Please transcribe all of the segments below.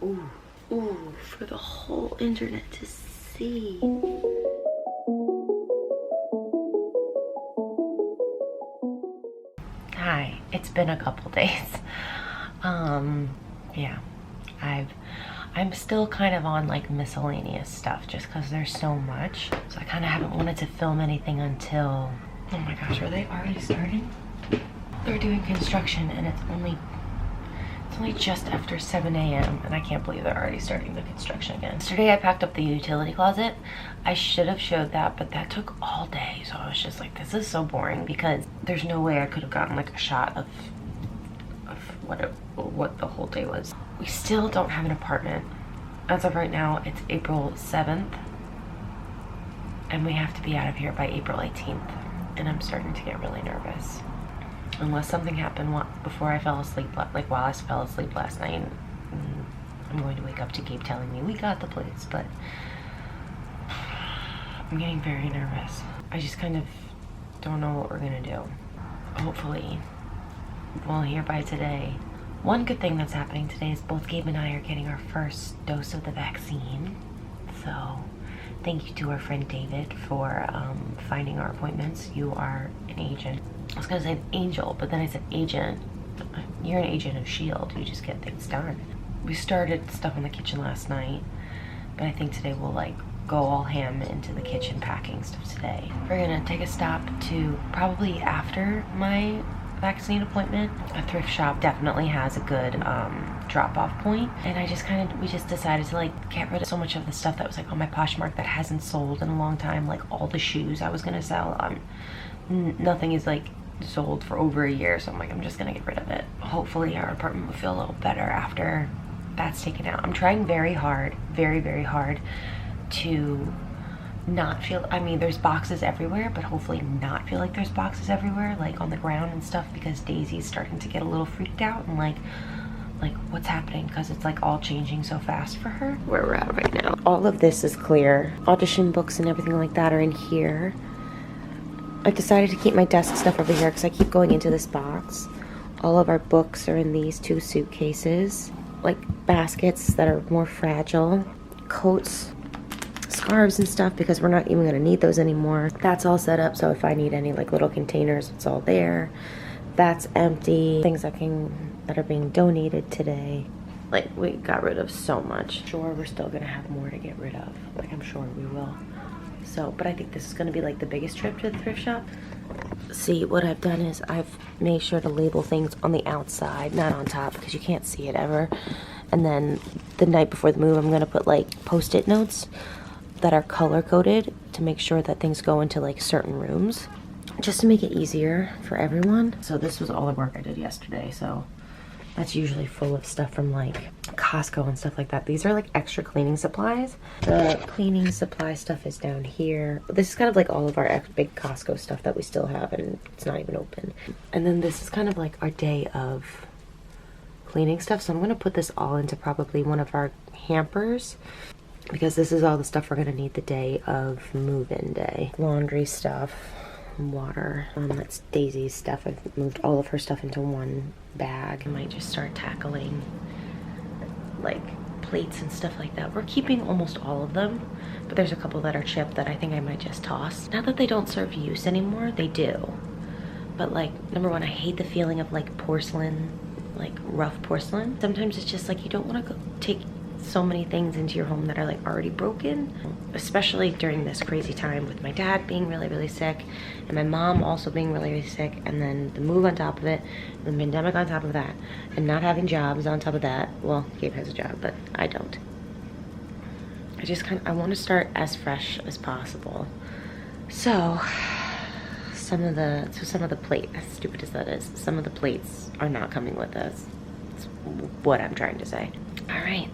Ooh, ooh, for the whole internet to see. Hi, it's been a couple days. Yeah, I'm still kind of on like miscellaneous stuff just because there's so much. So I kind of haven't wanted to film anything until, oh my gosh, are they already starting? They're doing construction and it's only just after 7 a.m. and I can't believe they're already starting the construction again. Yesterday I packed up the utility closet. I should have showed that, but that took all day. So I was just like, this is so boring because there's no way I could have gotten like a shot of what the whole day was. We still don't have an apartment. As of right now, it's April 7th and we have to be out of here by April 18th. And I'm starting to get really nervous. Unless something happened before I fell asleep, like while I fell asleep last night, I'm going to wake up to Gabe telling me we got the place, but I'm getting very nervous. I just kind of don't know what we're gonna do. Hopefully we'll hear by today. One good thing that's happening today is both Gabe and I are getting our first dose of the vaccine. So thank you to our friend David for finding our appointments. You are an agent. I was gonna say angel, but then I said agent. You're an agent of S.H.I.E.L.D. You just get things done. We started stuff in the kitchen last night, but I think today we'll like go all ham into the kitchen packing stuff today. We're gonna take a stop to probably after my vaccine appointment. A thrift shop definitely has a good drop-off point, and we just decided to like get rid of so much of the stuff that was like on my Poshmark that hasn't sold in a long time, like all the shoes I was gonna sell. Nothing is like sold for over a year, so I'm like, I'm just gonna get rid of it. Hopefully our apartment will feel a little better after that's taken out. I'm trying very hard, very hard to not feel, I mean there's boxes everywhere, but hopefully not feel like there's boxes everywhere, like on the ground and stuff, because Daisy's starting to get a little freaked out and like what's happening, because it's like all changing so fast for her. Where we're at right now, all of this is clear. Audition books and everything like that are in here. I decided to keep my desk stuff over here because I keep going into this box. All of our books are in these 2 suitcases, like baskets that are more fragile, coats, scarves and stuff, because we're not even gonna need those anymore. That's all set up, so if I need any like little containers, it's all there. That's empty. Things that are being donated today. Like, we got rid of so much. Sure, we're still gonna have more to get rid of. Like, I'm sure we will. So, but I think this is gonna be like the biggest trip to the thrift shop. See, what I've done is I've made sure to label things on the outside, not on top, because you can't see it ever. And then the night before the move, I'm gonna put like post-it notes that are color-coded to make sure that things go into like certain rooms, just to make it easier for everyone. So this was all the work I did yesterday, so that's usually full of stuff from like Costco and stuff like that. These are like extra cleaning supplies. The cleaning supply stuff is down here. This is kind of like all of our big Costco stuff that we still have, and it's not even open. And then this is kind of like our day of cleaning stuff. So I'm gonna put this all into probably one of our hampers, because this is all the stuff we're gonna need the day of move-in day. Laundry stuff, water, that's Daisy's stuff. I've moved all of her stuff into one bag. I might just start tackling like plates and stuff like that. We're keeping almost all of them, but there's a couple that are chipped that I think I might just toss. Not that they don't serve use anymore, they do. But like, number one, I hate the feeling of like porcelain, like rough porcelain. Sometimes it's just like you don't want to go take so many things into your home that are like already broken, especially during this crazy time with my dad being really sick and my mom also being really sick, and then the move on top of it, the pandemic on top of that, and not having jobs on top of that. Well, Gabe has a job, but I don't. I want to start as fresh as possible. So some of the plate, as stupid as that is, some of the plates are not coming with us. That's what I'm trying to say. All right.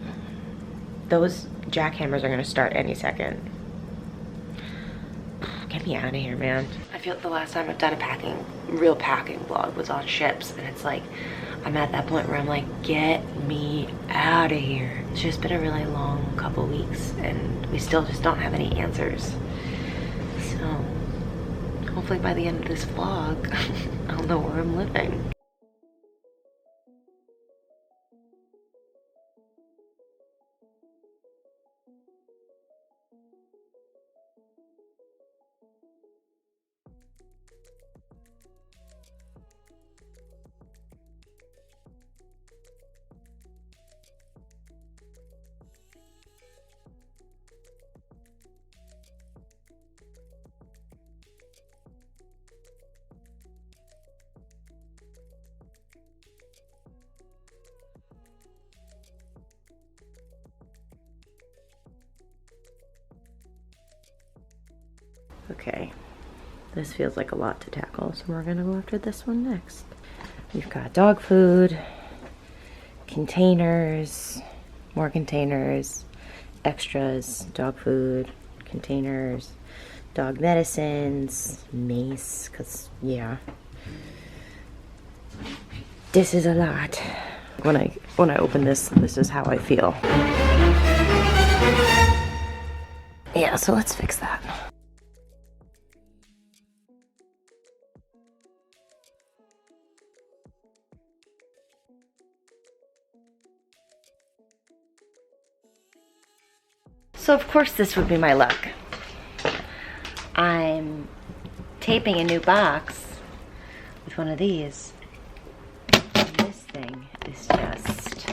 Those jackhammers are gonna start any second. Get me out of here, man. I feel like the last time I've done a real packing vlog was on ships, and it's like, I'm at that point where I'm like, get me out of here. It's just been a really long couple weeks, and we still just don't have any answers. So, hopefully by the end of this vlog, I'll know where I'm living. 'em living. Okay, this feels like a lot to tackle, so we're gonna go after this one next. We've got dog food, containers, more containers, extras, dog food, containers, dog medicines, mace, because, yeah. This is a lot. When I open this, this is how I feel. Yeah, so let's fix that. So of course this would be my luck. I'm taping a new box with one of these. And this thing is just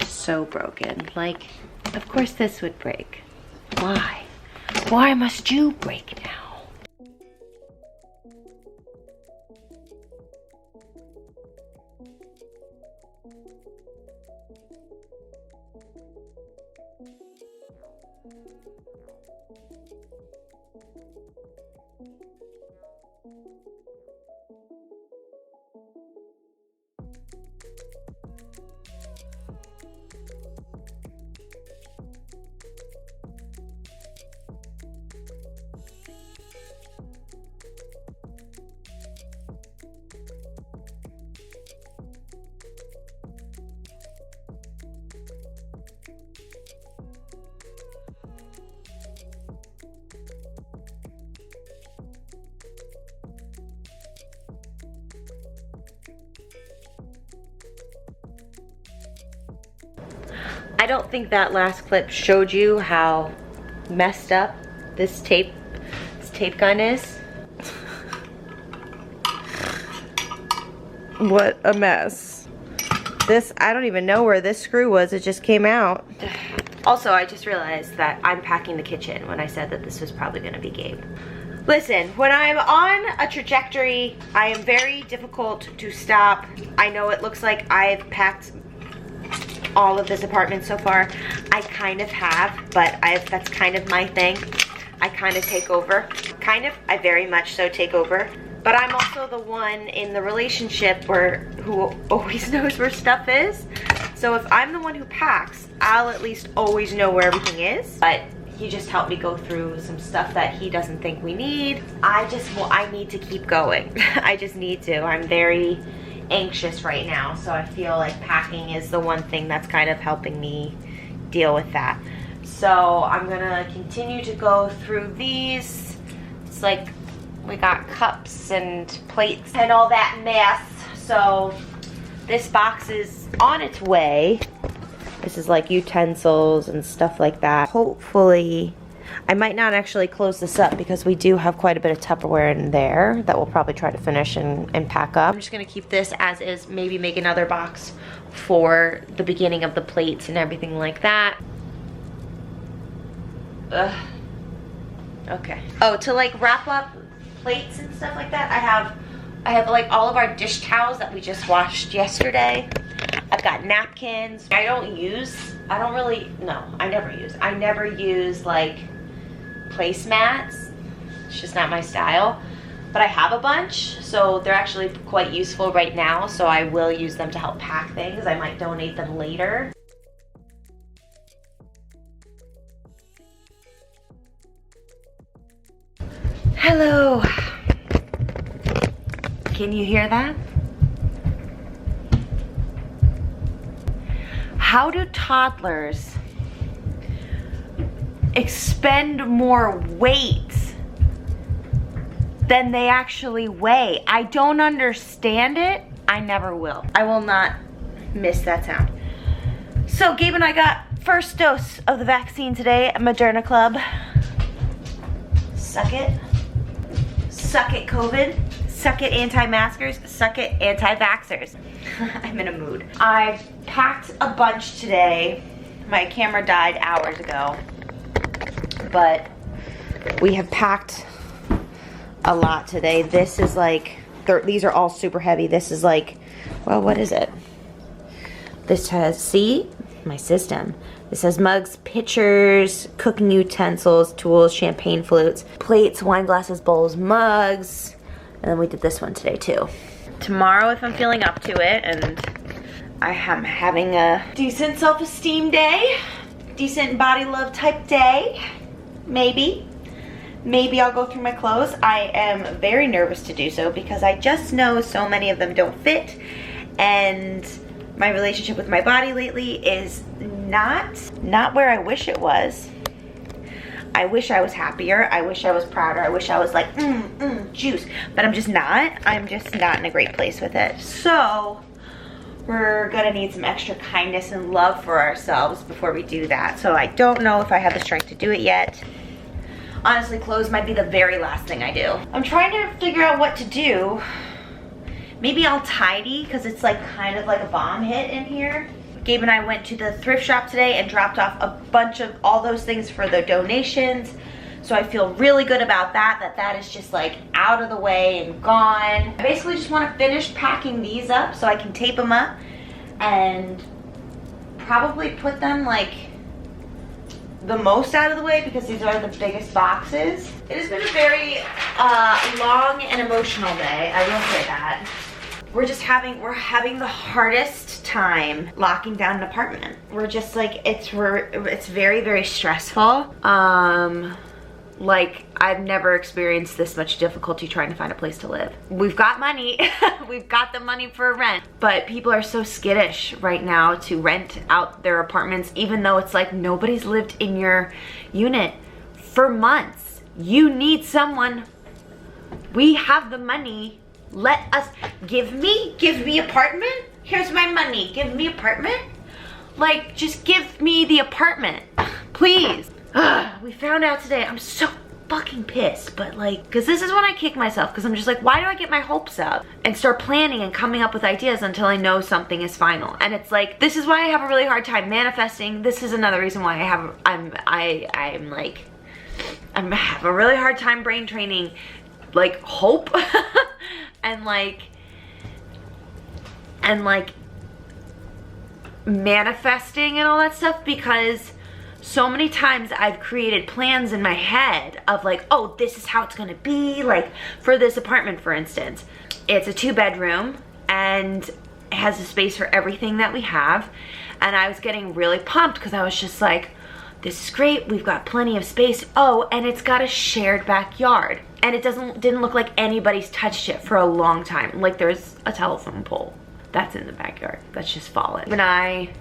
so broken. Like, of course this would break. Why? Why must you break now? I don't think that last clip showed you how messed up this tape gun is. What a mess. This, I don't even know where this screw was, it just came out. Also, I just realized that I'm packing the kitchen when I said that this was probably gonna be Gabe. Listen, when I'm on a trajectory, I am very difficult to stop. I know it looks like I've packed all of this apartment so far. I kind of have, but that's kind of my thing. I kind of take over. I very much so take over. But I'm also the one in the relationship who always knows where stuff is. So if I'm the one who packs, I'll at least always know where everything is. But he just helped me go through some stuff that he doesn't think we need. I need to keep going. I just need to. I'm very anxious right now, so I feel like packing is the one thing that's kind of helping me deal with that. So I'm gonna continue to go through these. It's like we got cups and plates and all that mess. So this box is on its way. This is like utensils and stuff like that. Hopefully, I might not actually close this up because we do have quite a bit of Tupperware in there that we'll probably try to finish and pack up. I'm just gonna keep this as is, maybe make another box for the beginning of the plates and everything like that. Ugh. Okay. Oh, to like wrap up plates and stuff like that, I have like all of our dish towels that we just washed yesterday. I've got napkins. I never use like placemats. It's just not my style. But I have a bunch, so they're actually quite useful right now, so I will use them to help pack things. I might donate them later. Hello. Can you hear that? How do toddlers expend more weight than they actually weigh? I don't understand it. I never will. I will not miss that sound. So Gabe and I got first dose of the vaccine today at Moderna Club. Suck it. Suck it, COVID. Suck it, anti-maskers. Suck it, anti-vaxxers. I'm in a mood. I packed a bunch today. My camera died hours ago. But we have packed a lot today. This is like, these are all super heavy. This is like, well, what is it? This has, see, my system. It says mugs, pitchers, cooking utensils, tools, champagne flutes, plates, wine glasses, bowls, mugs. And then we did this one today too. Tomorrow, if I'm feeling up to it and I am having a decent self-esteem day, decent body love type day, maybe I'll go through my clothes. I am very nervous to do so because I just know so many of them don't fit, and my relationship with my body lately is not where I wish it was. I wish I was happier. I wish I was prouder. I wish I was like, juice. But I'm just not. I'm just not in a great place with it. So we're gonna need some extra kindness and love for ourselves before we do that. So I don't know if I have the strength to do it yet. Honestly, clothes might be the very last thing I do. I'm trying to figure out what to do. Maybe I'll tidy, because it's like kind of like a bomb hit in here. Gabe and I went to the thrift shop today and dropped off a bunch of all those things for the donations. So I feel really good about that, that is just like out of the way and gone. I basically just want to finish packing these up so I can tape them up and probably put them like the most out of the way, because these are the biggest boxes. It has been a very long and emotional day, I will say that. We're having the hardest time locking down an apartment. We're just like, it's very, very stressful. Like, I've never experienced this much difficulty trying to find a place to live. We've got money, we've got the money for rent, but people are so skittish right now to rent out their apartments, even though it's like nobody's lived in your unit for months. You need someone. We have the money. Let us, give me apartment. Here's my money, give me apartment. Like, just give me the apartment, please. We found out today. I'm so fucking pissed, but like, because this is when I kick myself, because I'm just like, why do I get my hopes up and start planning and coming up with ideas until I know something is final? And it's like, this is why I have a really hard time manifesting. This is another reason why I'm having a really hard time brain training like hope and like manifesting and all that stuff, because so many times I've created plans in my head of like, oh, this is how it's gonna be. Like for this apartment, for instance, it's a 2-bedroom and it has a space for everything that we have. And I was getting really pumped because I was just like, this is great, we've got plenty of space. Oh, and it's got a shared backyard. And it didn't look like anybody's touched it for a long time. Like there's a telephone pole that's in the backyard that's just fallen. And I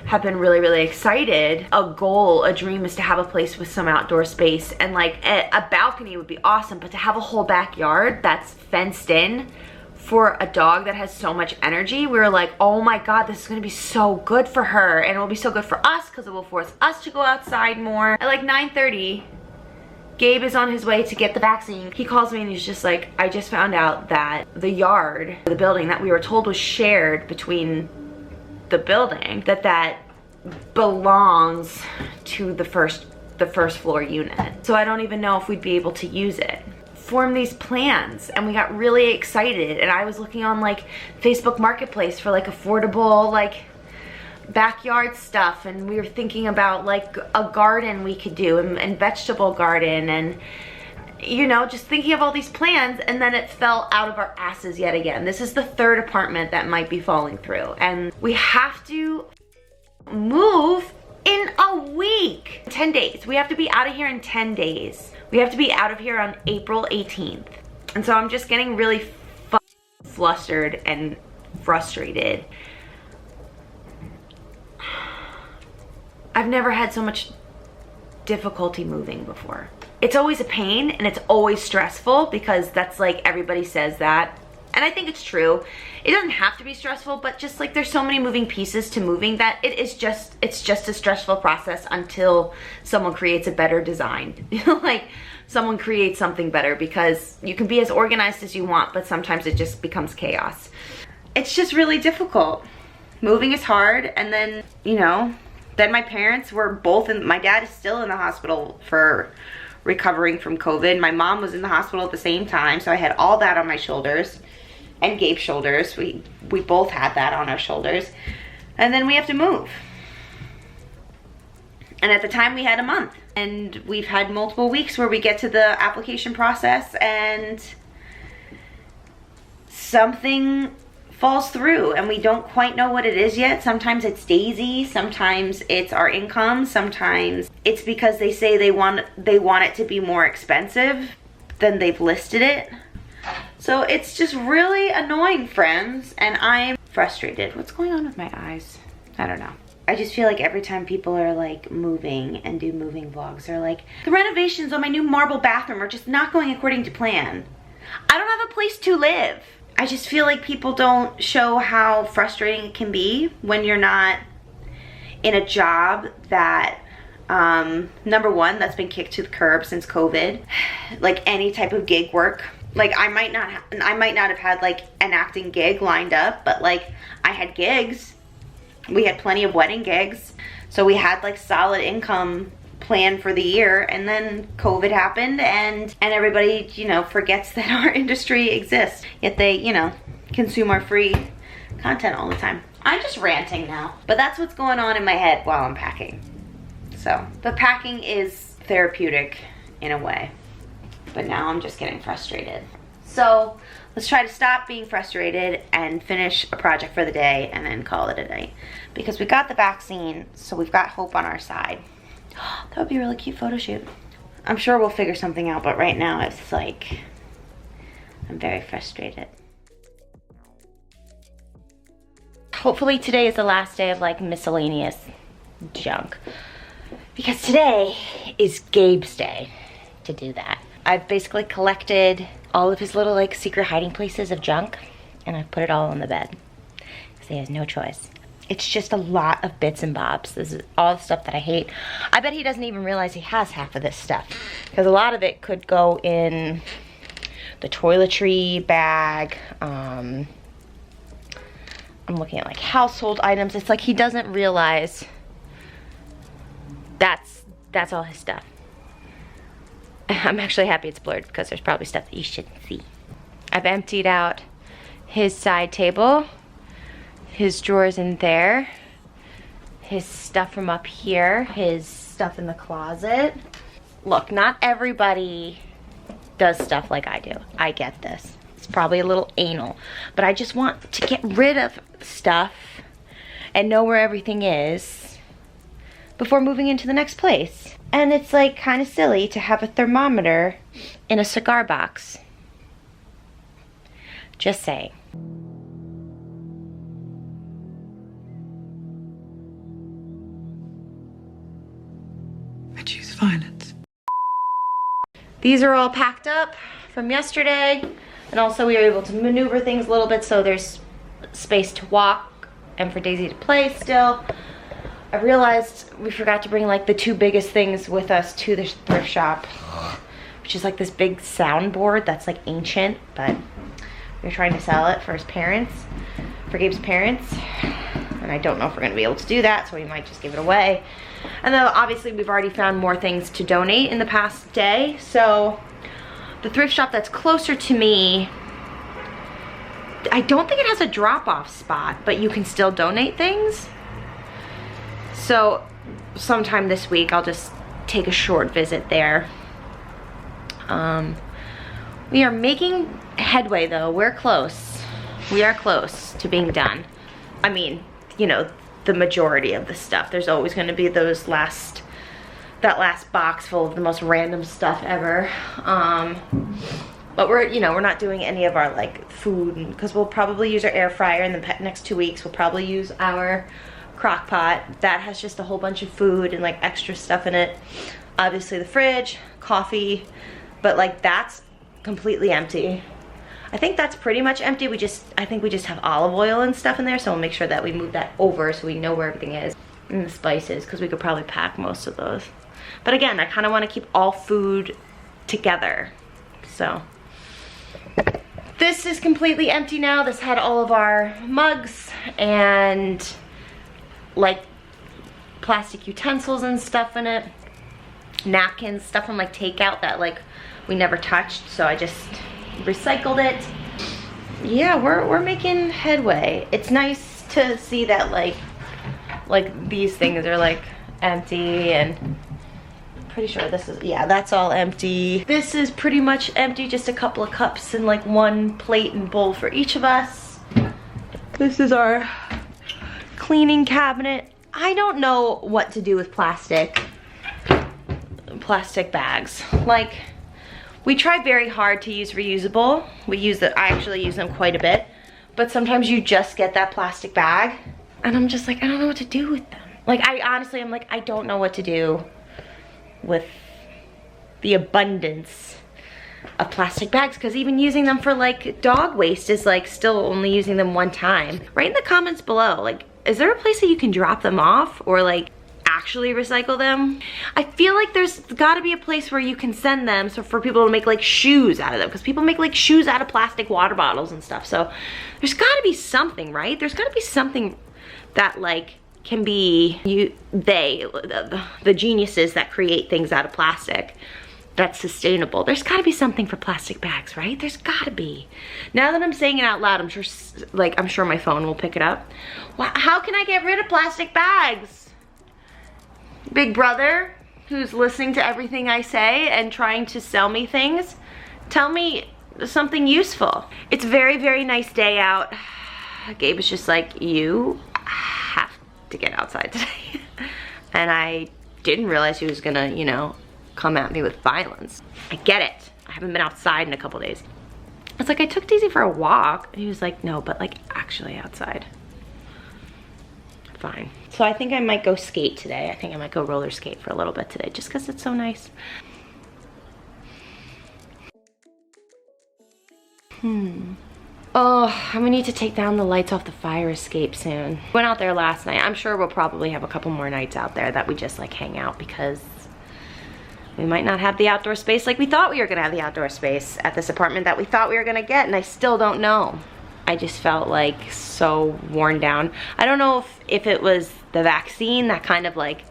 have been really, really excited. A goal, a dream is to have a place with some outdoor space, and like a balcony would be awesome, but to have a whole backyard that's fenced in for a dog that has so much energy, we were like, oh my God, this is gonna be so good for her, and it will be so good for us because it will force us to go outside more. At like 9:30, Gabe is on his way to get the vaccine. He calls me and he's just like, I just found out that the yard, the building that we were told was shared between the building, that belongs to the first floor unit. So I don't even know if we'd be able to use it. Form these plans, and we got really excited, and I was looking on like Facebook Marketplace for like affordable like backyard stuff, and we were thinking about like a garden we could do, and vegetable garden, and you know, just thinking of all these plans, and then it fell out of our asses yet again. This is the 3rd apartment that might be falling through, and we have to move in a week. 10 days. We have to be out of here in 10 days. We have to be out of here on April 18th. And so I'm just getting really flustered and frustrated. I've never had so much difficulty moving before. It's always a pain and it's always stressful, because that's like, everybody says that. And I think it's true. It doesn't have to be stressful, but just like there's so many moving pieces to moving that it's just a stressful process until someone creates a better design. Like someone creates something better, because you can be as organized as you want, but sometimes it just becomes chaos. It's just really difficult. Moving is hard, and then, you know, then my parents were both my dad is still in the hospital for recovering from COVID. My mom was in the hospital at the same time, so I had all that on my shoulders. And Gabe's shoulders. We both had that on our shoulders. And then we have to move. And at the time we had a month. And we've had multiple weeks where we get to the application process and something falls through and we don't quite know what it is yet. Sometimes it's Daisy, sometimes it's our income, sometimes it's because they say they want it to be more expensive than they've listed it. So it's just really annoying, friends, and I'm frustrated. What's going on with my eyes? I don't know. I just feel like every time people are like moving and do moving vlogs, they're like, the renovations on my new marble bathroom are just not going according to plan. I don't have a place to live. I just feel like people don't show how frustrating it can be when you're not in a job that, number one, that's been kicked to the curb since COVID. Like any type of gig work. Like I might not have had like an acting gig lined up, but like I had gigs. We had plenty of wedding gigs. So we had like solid income plan for the year, and then COVID happened and everybody, you know, forgets that our industry exists. Yet they, you know, consume our free content all the time. I'm just ranting now, but that's what's going on in my head while I'm packing. So, but packing is therapeutic in a way, but now I'm just getting frustrated. So let's try to stop being frustrated and finish a project for the day and then call it a day. Because we got the vaccine, so we've got hope on our side. That would be a really cute photo shoot. I'm sure we'll figure something out, but right now it's like, I'm very frustrated. Hopefully today is the last day of like miscellaneous junk. Because today is Gabe's day to do that. I've basically collected all of his little like secret hiding places of junk and I've put it all on the bed. Because he has no choice. It's just a lot of bits and bobs. This is all the stuff that I hate. I bet he doesn't even realize he has half of this stuff. Because a lot of it could go in the toiletry bag. I'm looking at like household items. It's like he doesn't realize that's all his stuff. I'm actually happy it's blurred because there's probably stuff that you shouldn't see. I've emptied out his side table, his drawers in there, his stuff from up here, his stuff in the closet. Look, not everybody does stuff like I do. I get this. It's probably a little anal, but I just want to get rid of stuff and know where everything is before moving into the next place. And it's like kind of silly to have a thermometer in a cigar box. Just saying. I choose violence. These are all packed up from yesterday, and also we were able to maneuver things a little bit so there's space to walk and for Daisy to play still. I realized we forgot to bring like the two biggest things with us to the thrift shop, which is like this big soundboard that's like ancient, but we're trying to sell it for his parents, for Gabe's parents, and I don't know if we're gonna be able to do that, so we might just give it away. And then obviously we've already found more things to donate in the past day, so the thrift shop that's closer to me, I don't think it has a drop-off spot, but you can still donate things. So sometime this week I'll just take a short visit there. We are making headway though. We're close. We are close to being done. I mean, you know, the majority of the stuff. There's always going to be that last box full of the most random stuff ever. But we're not doing any of our like food, because we'll probably use our air fryer in the next 2 weeks. We'll probably use our crock pot that has just a whole bunch of food and like extra stuff in it. Obviously the fridge, coffee, but like that's completely empty. I think that's pretty much empty. I think we just have olive oil and stuff in there, so we'll make sure that we move that over so we know where everything is. And the spices, because we could probably pack most of those. But again, I kind of want to keep all food together. So this is completely empty now. This had all of our mugs and like plastic utensils and stuff in it, napkins, stuff from like takeout that like we never touched, so I just recycled it. Yeah, we're making headway. It's nice to see that like these things are like empty, and pretty sure this is, yeah, that's all empty. This is pretty much empty, just a couple of cups and like one plate and bowl for each of us. This is our cleaning cabinet. I don't know what to do with plastic bags. Like, we try very hard to use reusable. I actually use them quite a bit, but sometimes you just get that plastic bag and I'm just like, I don't know what to do with them. Like, I'm like, I don't know what to do with the abundance of plastic bags, because even using them for like dog waste is like still only using them one time. Write in the comments below, like, is there a place that you can drop them off or like actually recycle them? I feel like there's gotta be a place where you can send them so for people to make like shoes out of them, because people make like shoes out of plastic water bottles and stuff. So there's gotta be something, right? There's gotta be something that like can be the geniuses that create things out of plastic that's sustainable. There's gotta be something for plastic bags, right? There's gotta be. Now that I'm saying it out loud, I'm sure my phone will pick it up. How can I get rid of plastic bags? Big brother, who's listening to everything I say and trying to sell me things, tell me something useful. It's a very, very nice day out. Gabe was just like, you have to get outside today. And I didn't realize he was gonna, you know, come at me with violence. I get it. I haven't been outside in a couple days. It's like, I took Daisy for a walk. And he was like, no, but like actually outside. Fine. So I think I might go skate today. I think I might go roller skate for a little bit today, just because it's so nice. Oh, I'm gonna need to take down the lights off the fire escape soon. Went out there last night. I'm sure we'll probably have a couple more nights out there that we just like hang out, because we might not have the outdoor space like we thought we were gonna have the outdoor space at this apartment that we thought we were gonna get, and I still don't know. I just felt like so worn down. I don't know if it was the vaccine that kind of like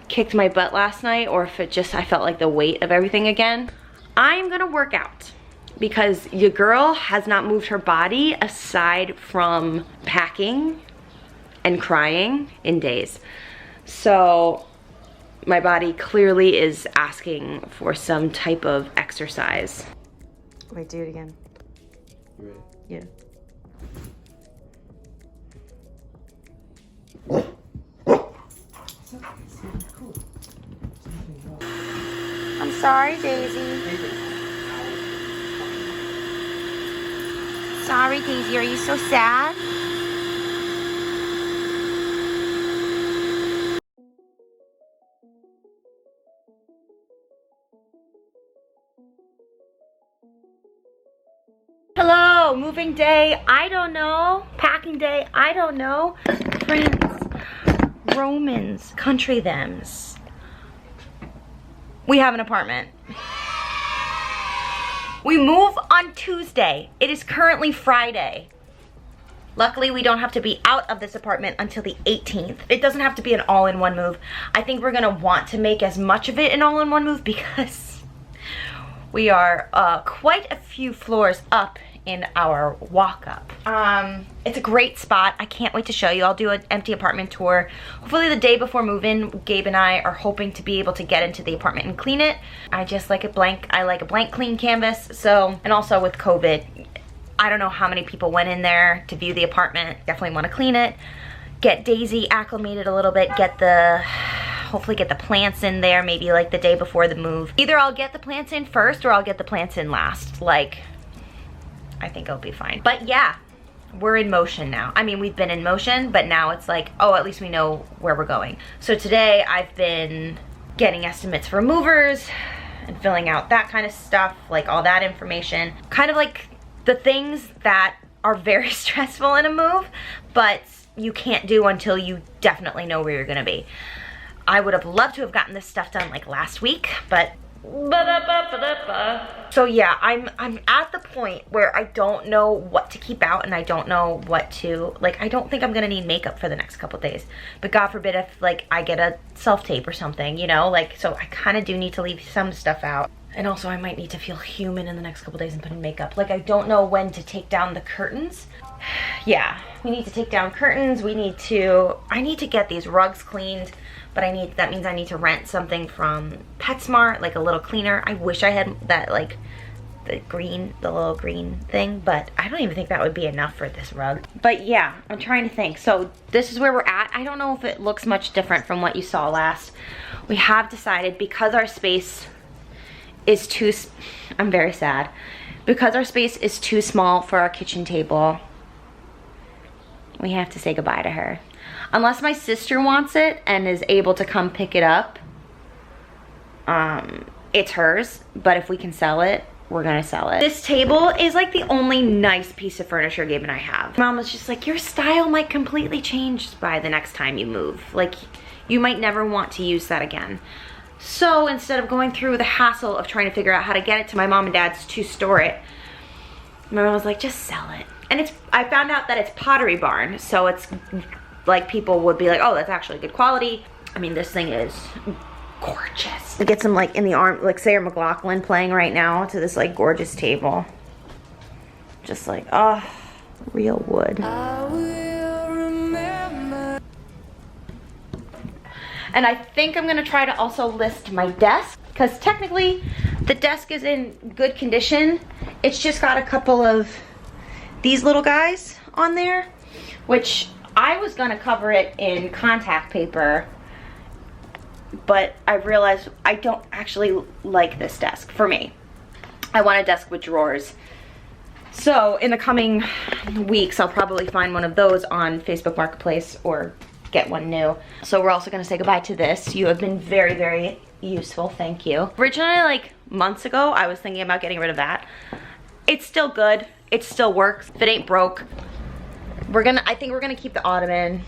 kicked my butt last night, or if it just, I felt like the weight of everything again. I'm gonna work out, because your girl has not moved her body aside from packing and crying in days. So my body clearly is asking for some type of exercise. Wait, do it again. You ready? Yeah. I'm sorry, Daisy. Sorry, Daisy. Are you so sad? Hello, moving day, I don't know. Packing day, I don't know. Friends, Romans, country thems. We have an apartment. We move on Tuesday. It is currently Friday. Luckily, we don't have to be out of this apartment until the 18th. It doesn't have to be an all-in-one move. I think we're gonna want to make as much of it an all-in-one move, because we are quite a few floors up in our walk-up. It's a great spot. I can't wait to show you. I'll do an empty apartment tour. Hopefully the day before move-in, Gabe and I are hoping to be able to get into the apartment and clean it. I just like it blank. I like a blank clean canvas. So, and also with COVID, I don't know how many people went in there to view the apartment. Definitely want to clean it. Get Daisy acclimated a little bit. Hopefully get the plants in there maybe like the day before the move. Either I'll get the plants in first or I'll get the plants in last. Like, I think it'll be fine. But yeah, we're in motion now. I mean, we've been in motion, but now it's like, oh, at least we know where we're going. So today I've been getting estimates for movers and filling out that kind of stuff, like all that information. Kind of like the things that are very stressful in a move, but you can't do until you definitely know where you're gonna be. I would have loved to have gotten this stuff done like last week, but so yeah, I'm at the point where I don't know what to keep out and I don't know what to, like, I don't think I'm gonna need makeup for the next couple days, but God forbid if like I get a self-tape or something, you know, like, so I kind of do need to leave some stuff out. And also I might need to feel human in the next couple days and put in makeup. Like, I don't know when to take down the curtains. yeah, we need to take down curtains. I need to get these rugs cleaned, but that means I need to rent something from PetSmart, like a little cleaner. I wish I had that, like the little green thing, but I don't even think that would be enough for this rug. But yeah, I'm trying to think. So this is where we're at. I don't know if it looks much different from what you saw last. We have decided, because our space is too, I'm very sad, because our space is too small for our kitchen table, we have to say goodbye to her. Unless my sister wants it and is able to come pick it up, it's hers, but if we can sell it, we're gonna sell it. This table is like the only nice piece of furniture Gabe and I have. Mom was just like, your style might completely change by the next time you move. Like, you might never want to use that again. So instead of going through the hassle of trying to figure out how to get it to my mom and dad's to store it, my mom was like, just sell it. And I found out that it's Pottery Barn, so it's like, people would be like, oh, that's actually good quality. I mean, this thing is gorgeous. It gets them like in the arm, like Sarah McLachlan playing right now to this like gorgeous table. Just like, oh, real wood. I will remember. And I think I'm gonna try to also list my desk, because technically the desk is in good condition. It's just got a couple of these little guys on there, which I was gonna cover it in contact paper, but I realized I don't actually like this desk for me. I want a desk with drawers. So in the coming weeks, I'll probably find one of those on Facebook Marketplace or get one new. So we're also gonna say goodbye to this. You have been very, very useful, thank you. Originally, like months ago, I was thinking about getting rid of that. It's still good, it still works. If it ain't broke, I think we're gonna keep the ottoman.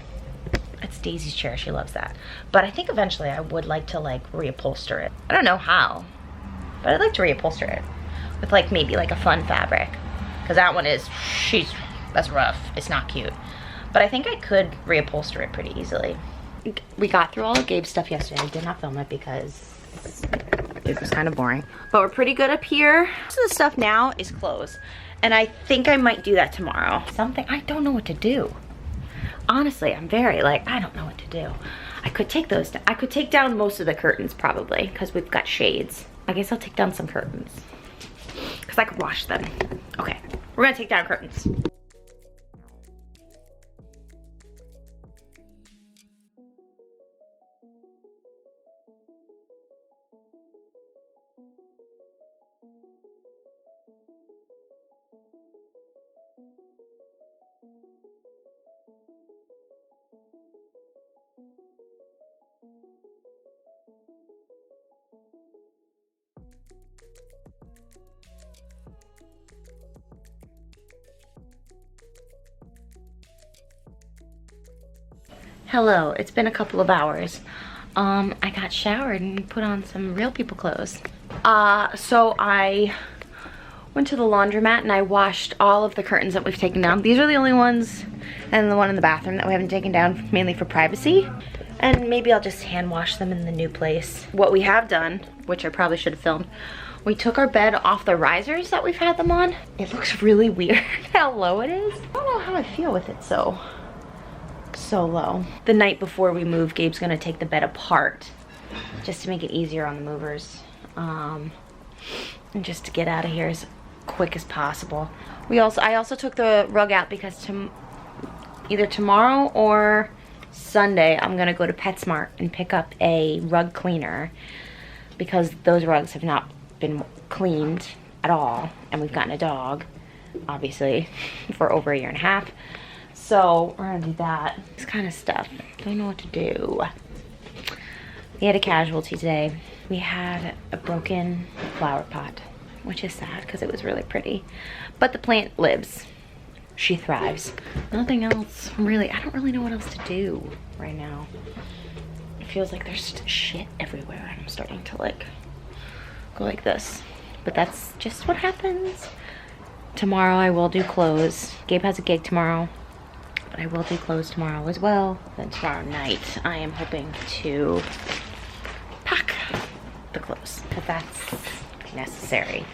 It's Daisy's chair, she loves that. But I think eventually I would like to like reupholster it. I don't know how, but I'd like to reupholster it with like maybe like a fun fabric. Cause that one is, that's rough, it's not cute. But I think I could reupholster it pretty easily. We got through all of Gabe's stuff yesterday. I did not film it because it was kind of boring. But we're pretty good up here. So the stuff now is clothes. And I think I might do that tomorrow. I don't know what to do. Honestly, I'm very like, I don't know what to do. I could take those down. I could take down most of the curtains probably, because we've got shades. I guess I'll take down some curtains, because I could wash them. Okay, we're gonna take down curtains. Hello, it's been a couple of hours. I got showered and put on some real people clothes. So I went to the laundromat and I washed all of the curtains that we've taken down. These are the only ones, and the one in the bathroom that we haven't taken down, mainly for privacy. And maybe I'll just hand wash them in the new place. What we have done, which I probably should have filmed, we took our bed off the risers that we've had them on. It looks really weird how low it is. I don't know how I feel with it so low. The night before we move, Gabe's gonna take the bed apart just to make it easier on the movers. And just to get out of here as quick as possible. I also took the rug out because either tomorrow or Sunday I'm gonna go to PetSmart and pick up a rug cleaner, because those rugs have not been cleaned at all, and we've gotten a dog, obviously, for over 1.5 years. So we're gonna do that. This kind of stuff. Don't know what to do. We had a casualty today. We had a broken flower pot, which is sad because it was really pretty. But the plant lives. She thrives. Nothing else really. I don't really know what else to do right now. It feels like there's shit everywhere, and I'm starting to like go like this. But that's just what happens. Tomorrow I will do clothes. Gabe has a gig tomorrow, but I will do clothes tomorrow as well. Then tomorrow night I am hoping to pack the clothes, but that's necessary.